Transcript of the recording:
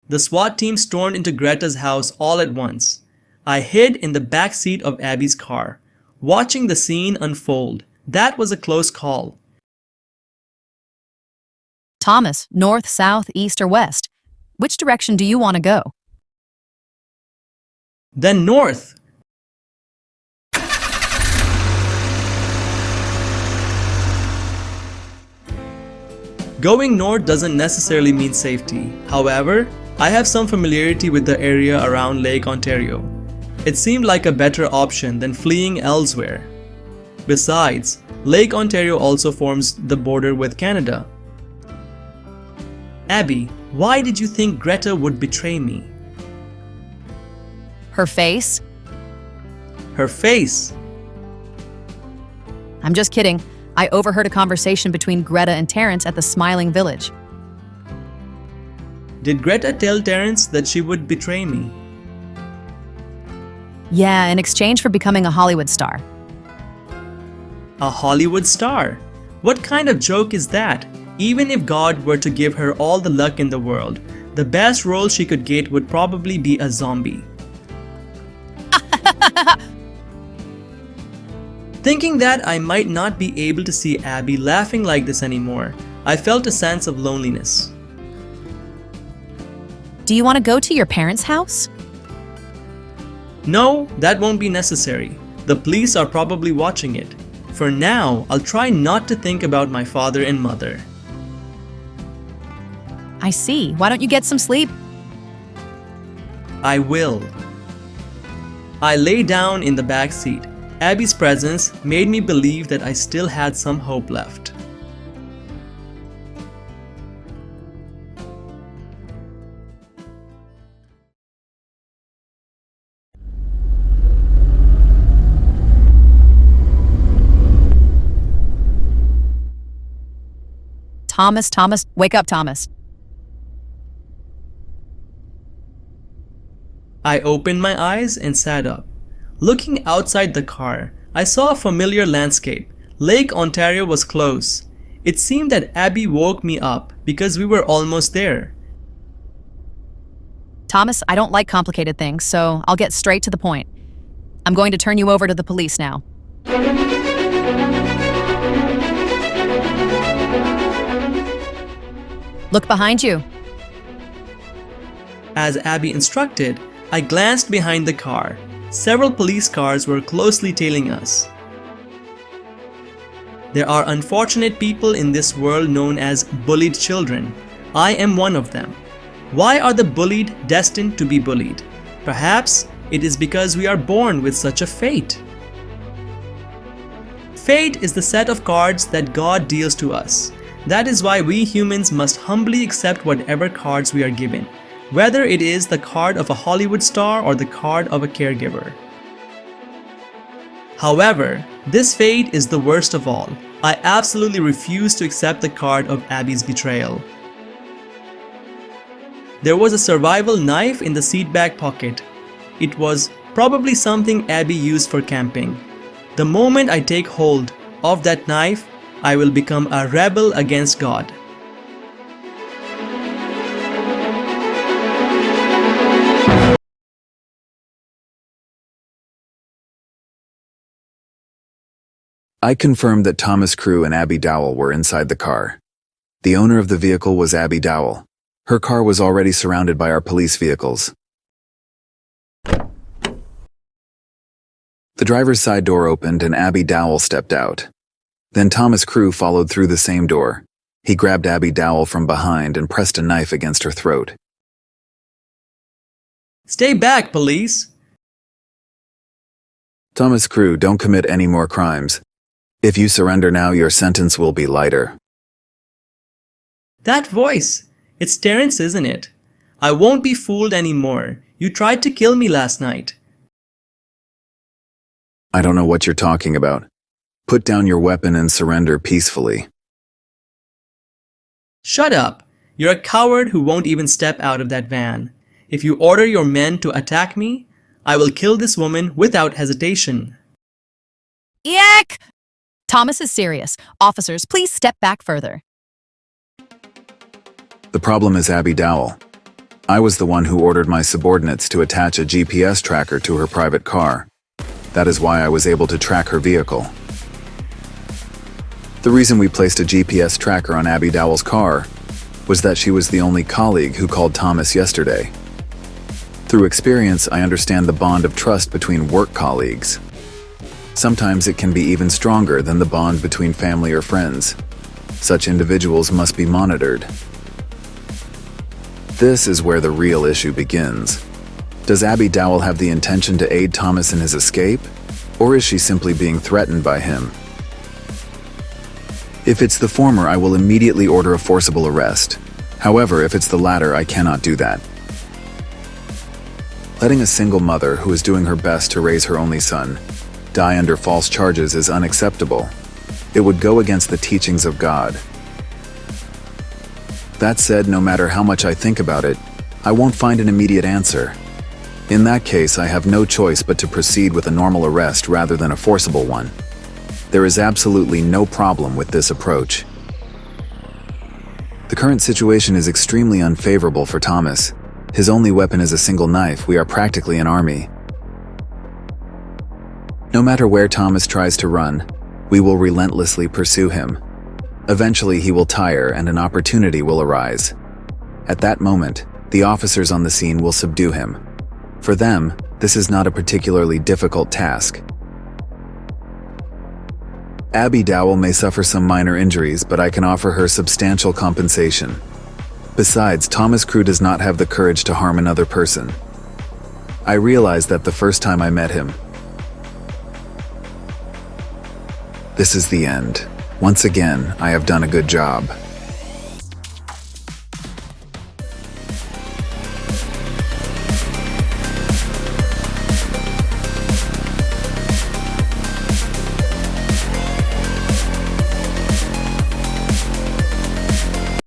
The SWAT team stormed into Greta's house all at once. I hid in the back seat of Abbie's car, watching the scene unfold. That was a close call. Thomas, north, south, east, or west? Which direction do you want to go? Then north. Going north doesn't necessarily mean safety. However, I have some familiarity with the area around Lake Ontario. It seemed like a better option than fleeing elsewhere. Besides, Lake Ontario also forms the border with Canada. Abbie, why did you think Greta would betray me? Her face? Her face. I'm just kidding. I overheard a conversation between Greta and Terence at the Smiling Village. Did Greta tell Terence that she would betray me? Yeah, in exchange for becoming a Hollywood star. A Hollywood star? What kind of joke is that? Even if God were to give her all the luck in the world, the best role she could get would probably be a zombie. Thinking that I might not be able to see Abbie laughing like this anymore, I felt a sense of loneliness. Do you want to go to your parents' house? No, that won't be necessary. The police are probably watching it. For now, I'll try not to think about my father and mother. I see. Why don't you get some sleep? I will. I lay down in the back seat. Abbie's presence made me believe that I still had some hope left. Thomas, wake up, Thomas. I opened my eyes and sat up. Looking outside the car, I saw a familiar landscape. Lake Ontario was close. It seemed that Abbie woke me up because we were almost there. Thomas, I don't like complicated things, so I'll get straight to the point. I'm going to turn you over to the police now. Look behind you. As Abbie instructed, I glanced behind the car. Several police cars were closely tailing us. There are unfortunate people in this world known as bullied children. I am one of them. Why are the bullied destined to be bullied? Perhaps it is because we are born with such a fate. Fate is the set of cards that God deals to us. That is why we humans must humbly accept whatever cards we are given, whether it is the card of a Hollywood star or the card of a caregiver. However, this fate is the worst of all. I absolutely refuse to accept the card of Abbie's betrayal. There was a survival knife in the seat back pocket. It was probably something Abbie used for camping. The moment I take hold of that knife, I will become a rebel against God. I confirmed that Thomas Crew and Abbie Dowell were inside the car. The owner of the vehicle was Abbie Dowell. Her car was already surrounded by our police vehicles. The driver's side door opened and Abbie Dowell stepped out. Then Thomas Crew followed through the same door. He grabbed Abbie Dowell from behind and pressed a knife against her throat. Stay back, police! Thomas Crew, don't commit any more crimes. If you surrender now, your sentence will be lighter. That voice! It's Terence, isn't it? I won't be fooled anymore. You tried to kill me last night. I don't know what you're talking about. Put down your weapon and surrender peacefully. Shut up! You're a coward who won't even step out of that van. If you order your men to attack me, I will kill this woman without hesitation. Yak! Thomas is serious. Officers, please step back further. The problem is Abbie Dowell. I was the one who ordered my subordinates to attach a GPS tracker to her private car. That is why I was able to track her vehicle. The reason we placed a GPS tracker on Abbie Dowell's car was that she was the only colleague who called Thomas yesterday. Through experience, I understand the bond of trust between work colleagues. Sometimes it can be even stronger than the bond between family or friends. Such individuals must be monitored. This is where the real issue begins. Does Abbie Dowell have the intention to aid Thomas in his escape, or is she simply being threatened by him? If it's the former, I will immediately order a forcible arrest. However, if it's the latter, I cannot do that. Letting a single mother who is doing her best to raise her only son die under false charges is unacceptable. It would go against the teachings of God. That said, no matter how much I think about it, I won't find an immediate answer. In that case, I have no choice but to proceed with a normal arrest rather than a forcible one. There is absolutely no problem with this approach. The current situation is extremely unfavorable for Thomas. His only weapon is a single knife. We are practically an army. No matter where Thomas tries to run, we will relentlessly pursue him. Eventually he will tire and an opportunity will arise. At that moment, the officers on the scene will subdue him. For them, this is not a particularly difficult task. Abbie Dowell may suffer some minor injuries, but I can offer her substantial compensation. Besides, Thomas Crew does not have the courage to harm another person. I realized that the first time I met him. This is the end. Once again, I have done a good job.